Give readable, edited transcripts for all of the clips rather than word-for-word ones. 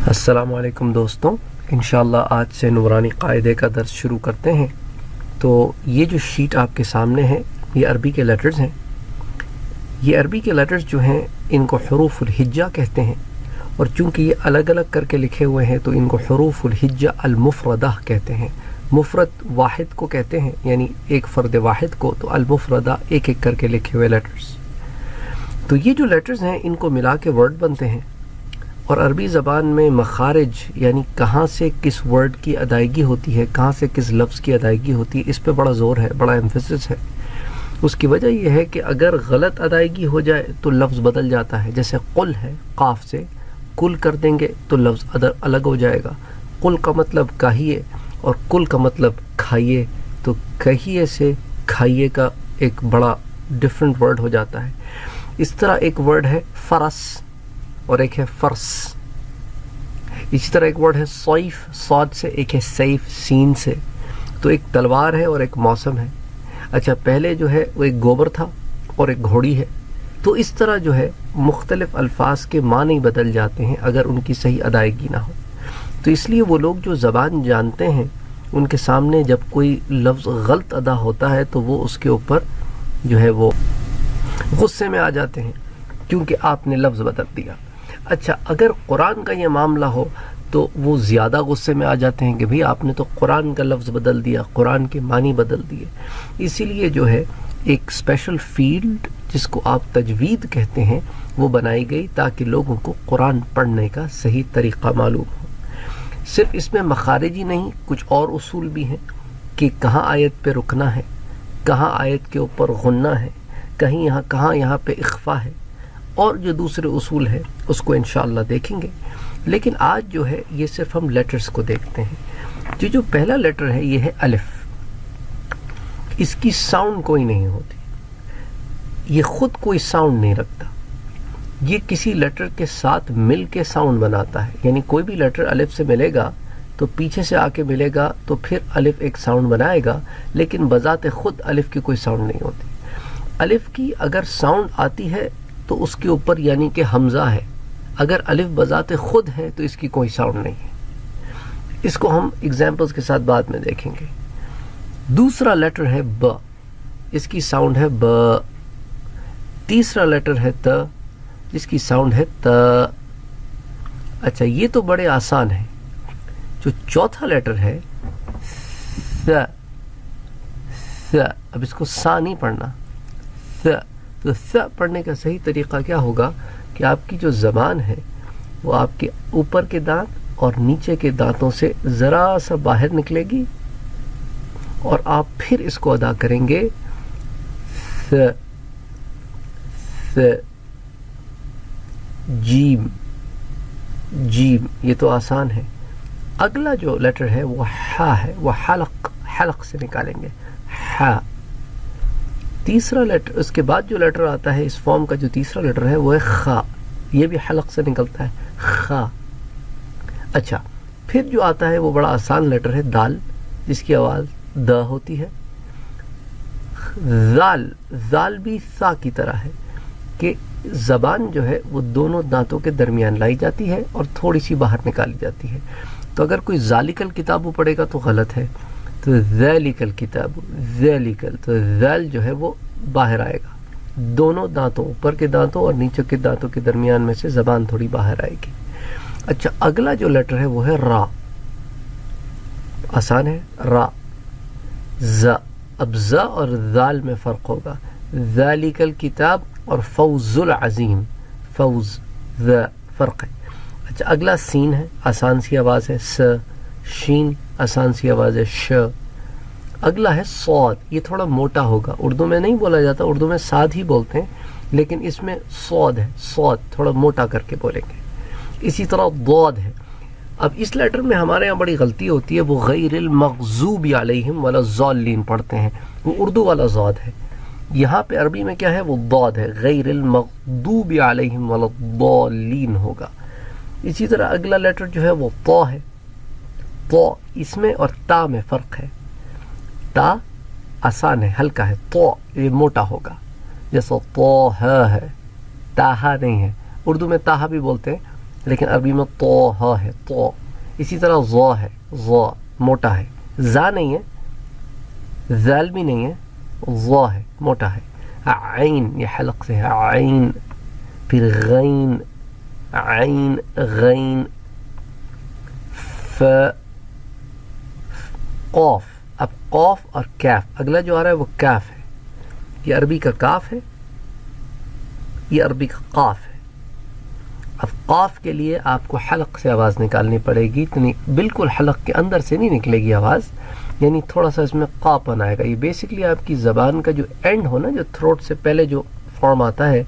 السلام علیکم دوستوں، انشاءاللہ آج سے نورانی قاعدے کا درس شروع کرتے ہیں۔ تو یہ جو شیٹ آپ کے سامنے ہے یہ عربی کے لیٹرز ہیں۔ یہ عربی کے لیٹرز جو ہیں ان کو حروف الہجہ کہتے ہیں، اور چونکہ یہ الگ الگ کر کے لکھے ہوئے ہیں تو ان کو حروف الہجہ المفردہ کہتے ہیں۔ مفرد واحد کو کہتے ہیں، یعنی ایک فرد واحد کو، تو المفردہ ایک ایک کر کے لکھے ہوئے لیٹرز۔ تو یہ جو لیٹرز ہیں ان کو ملا کے ورڈ بنتے ہیں، اور عربی زبان میں مخارج یعنی کہاں سے کس ورڈ کی ادائیگی ہوتی ہے، کہاں سے کس لفظ کی ادائیگی ہوتی ہے، اس پہ بڑا زور ہے، بڑا ایمفیسس ہے۔ اس کی وجہ یہ ہے کہ اگر غلط ادائیگی ہو جائے تو لفظ بدل جاتا ہے۔ جیسے قل ہے، قاف سے کل کر دیں گے تو لفظ الگ ہو جائے گا۔ قل کا مطلب کہیے اور کل کا مطلب کھائیے، تو کہیے سے کھائیے کا ایک بڑا ڈفرنٹ ورڈ ہو جاتا ہے۔ اس طرح ایک ورڈ ہے فرس اور ایک ہے فرس۔ اسی طرح ایک ورڈ ہے سیف، صاد سے، ایک ہے سیف، سین سے۔ تو ایک تلوار ہے اور ایک موسم ہے۔ اچھا، پہلے جو ہے وہ ایک گوبر تھا اور ایک گھوڑی ہے۔ تو اس طرح جو ہے مختلف الفاظ کے معنی بدل جاتے ہیں اگر ان کی صحیح ادائیگی نہ ہو۔ تو اس لیے وہ لوگ جو زبان جانتے ہیں ان کے سامنے جب کوئی لفظ غلط ادا ہوتا ہے تو وہ اس کے اوپر جو ہے وہ غصے میں آ جاتے ہیں، کیونکہ آپ نے لفظ بدل دیا۔ اچھا، اگر قرآن کا یہ معاملہ ہو تو وہ زیادہ غصے میں آ جاتے ہیں کہ بھئی آپ نے تو قرآن کا لفظ بدل دیا، قرآن کے معنی بدل دیے۔ اسی لیے جو ہے ایک اسپیشل فیلڈ جس کو آپ تجوید کہتے ہیں وہ بنائی گئی تاکہ لوگوں کو قرآن پڑھنے کا صحیح طریقہ معلوم ہو۔ صرف اس میں مخارج ہی نہیں، کچھ اور اصول بھی ہیں کہ کہاں آیت پہ رکنا ہے، کہاں آیت کے اوپر غنہ ہے، کہاں یہاں پہ اخفا ہے، اور جو دوسرے اصول ہیں اس کو انشاءاللہ دیکھیں گے۔ لیکن آج جو ہے یہ صرف ہم لیٹرز کو دیکھتے ہیں۔ جو پہلا لیٹر ہے یہ ہے الف۔ اس کی ساؤنڈ کوئی نہیں ہوتی، یہ خود کوئی ساؤنڈ نہیں رکھتا، یہ کسی لیٹر کے ساتھ مل کے ساؤنڈ بناتا ہے۔ یعنی کوئی بھی لیٹر الف سے ملے گا تو پیچھے سے آ کے ملے گا تو پھر الف ایک ساؤنڈ بنائے گا، لیکن بذات خود الف کی کوئی ساؤنڈ نہیں ہوتی۔ الف کی اگر ساؤنڈ آتی ہے تو اس کے اوپر یعنی کہ حمزہ ہے، اگر الف بذات خود ہے تو اس کی کوئی ساؤنڈ نہیں ہے۔ اس کو ہم ایگزامپلز کے ساتھ بعد میں دیکھیں گے۔ دوسرا لیٹر ہے ب، اس کی ساؤنڈ ہے ب۔ تیسرا لیٹر ہے ت، جس کی ساؤنڈ ہے ت۔ اچھا، یہ تو بڑے آسان ہے۔ جو چوتھا لیٹر ہے ث، اب اس کو سا نہیں پڑھنا، ث۔ تو ث پڑھنے کا صحیح طریقہ کیا ہوگا کہ آپ کی جو زبان ہے وہ آپ کے اوپر کے دانت اور نیچے کے دانتوں سے ذرا سا باہر نکلے گی، اور آپ پھر اس کو ادا کریں گے ث، ث، جیم، جیم۔ یہ تو آسان ہے۔ اگلا جو لیٹر ہے وہ ح ہے، وہ حلق سے نکالیں گے ح۔ تیسرا لیٹر، اس کے بعد جو لیٹر آتا ہے اس فارم کا، جو تیسرا لیٹر ہے وہ ہے خ، یہ بھی حلق سے نکلتا ہے خ۔ اچھا، پھر جو آتا ہے وہ بڑا آسان لیٹر ہے دال، جس کی آواز د ہوتی ہے۔ ذال، ذال بھی سا کی طرح ہے کہ زبان جو ہے وہ دونوں دانتوں کے درمیان لائی جاتی ہے اور تھوڑی سی باہر نکالی جاتی ہے۔ تو اگر کوئی ذالک الکتاب پڑھے گا تو غلط ہے، تو ذالک الکتاب، ذالکل، تو ذال جو ہے وہ باہر آئے گا، دونوں دانتوں، اوپر کے دانتوں اور نیچے کے دانتوں کے درمیان میں سے زبان تھوڑی باہر آئے گی۔ اچھا، اگلا جو لیٹر ہے وہ ہے را، آسان ہے، را، ز۔ اب ز اور ذال میں فرق ہوگا، ذالک الکتاب اور فوز العظیم، فوز، ذ فرق ہے۔ اچھا، اگلا سین ہے، آسان سی آواز ہے س۔ شین، آسان سی آواز ہے ش۔ اگلا ہے صاد، یہ تھوڑا موٹا ہوگا، اردو میں نہیں بولا جاتا، اردو میں ساد ہی بولتے ہیں، لیکن اس میں صاد ہے، صاد تھوڑا موٹا کر کے بولیں گے۔ اسی طرح ضاد ہے۔ اب اس لیٹر میں ہمارے یہاں بڑی غلطی ہوتی ہے، وہ غیر المغضوب علیہم ولا الضالین پڑھتے ہیں، وہ اردو والا ضاد ہے۔ یہاں پہ عربی میں کیا ہے، وہ ضاد ہے، غیر المغضوب علیہم ولا الضالین ہوگا۔ اسی طرح اگلا لیٹر جو ہے وہ طا ہے۔ طا، اس میں اور تا میں فرق ہے۔ تا آسان ہے، ہلکا ہے، طا یہ موٹا ہوگا، جیسا طه ہے، تاہا نہیں ہے۔ اردو میں تاہا بھی بولتے ہیں، لیکن عربی میں تو ہا ہے تو. اسی طرح ضا ہے ضا موٹا ہے, زا نہیں ہے, ذال بھی نہیں ہے, ضا ہے موٹا ہے. عین یہ حلق سے ہے عین. پھر غین عین غین. ف قوف. اب قوف اور کیف, اگلا جو آ رہا ہے وہ کیف ہے. یہ عربی کا کاف ہے, یہ عربی کا قاف ہے. اب قاف کے لیے آپ کو حلق سے آواز نکالنی پڑے گی, بالکل حلق کے اندر سے نہیں نکلے گی آواز, یعنی تھوڑا سا اس میں قاف بنائے گا. یہ بیسکلی آپ کی زبان کا جو اینڈ ہو نا, جو تھروٹ سے پہلے جو فارم آتا ہے,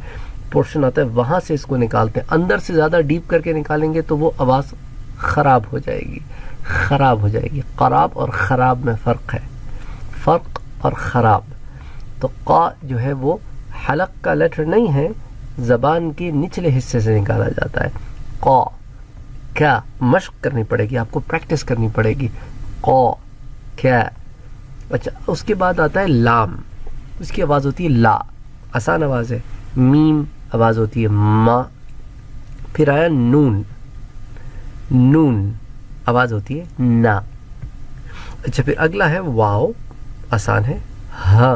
پورشن آتا ہے, وہاں سے اس کو نکالتے ہیں. اندر سے زیادہ ڈیپ کر کے نکالیں گے تو وہ آواز خراب ہو جائے گی, خراب ہو جائے گی. خراب اور خراب میں فرق ہے, فرق اور خراب. تو قا جو ہے وہ حلق کا لیٹر نہیں ہے, زبان کے نچلے حصے سے نکالا جاتا ہے. قا کیا مشق کرنی پڑے گی آپ کو, پریکٹس کرنی پڑے گی. قا کیا. اچھا اس کے بعد آتا ہے لام, اس کی آواز ہوتی ہے لا, آسان آواز ہے. میم آواز ہوتی ہے ما. پھر آیا نون, نون آواز ہوتی ہے نا. اچھا پھر اگلا ہے واو, آسان ہے. ہا,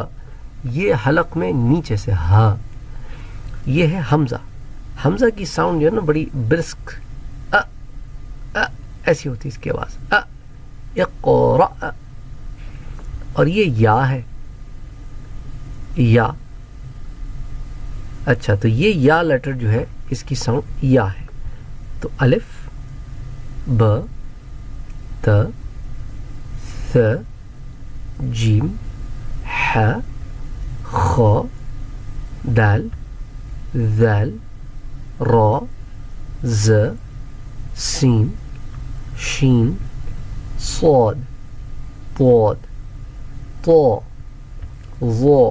یہ حلق میں نیچے سے ہا. یہ ہے حمزہ. حمزہ کی ساؤنڈ جو ہے نا بڑی برسک ایسی ہوتی ہے اس کی آواز. اقرأ. اور یہ یا ہے, یا. اچھا تو یہ یا لیٹر جو ہے اس کی ساؤنڈ یا ہے. تو الف ب ت ث جیم ح خ دال ذال را ز سین شین صاد طاد طا ظا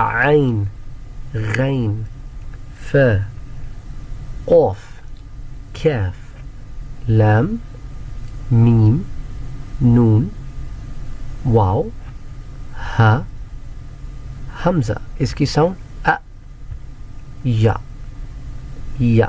عین غین ف قاف کاف لام میم نون واو ہا حمزہ. اس کی ساؤنڈ یا یا.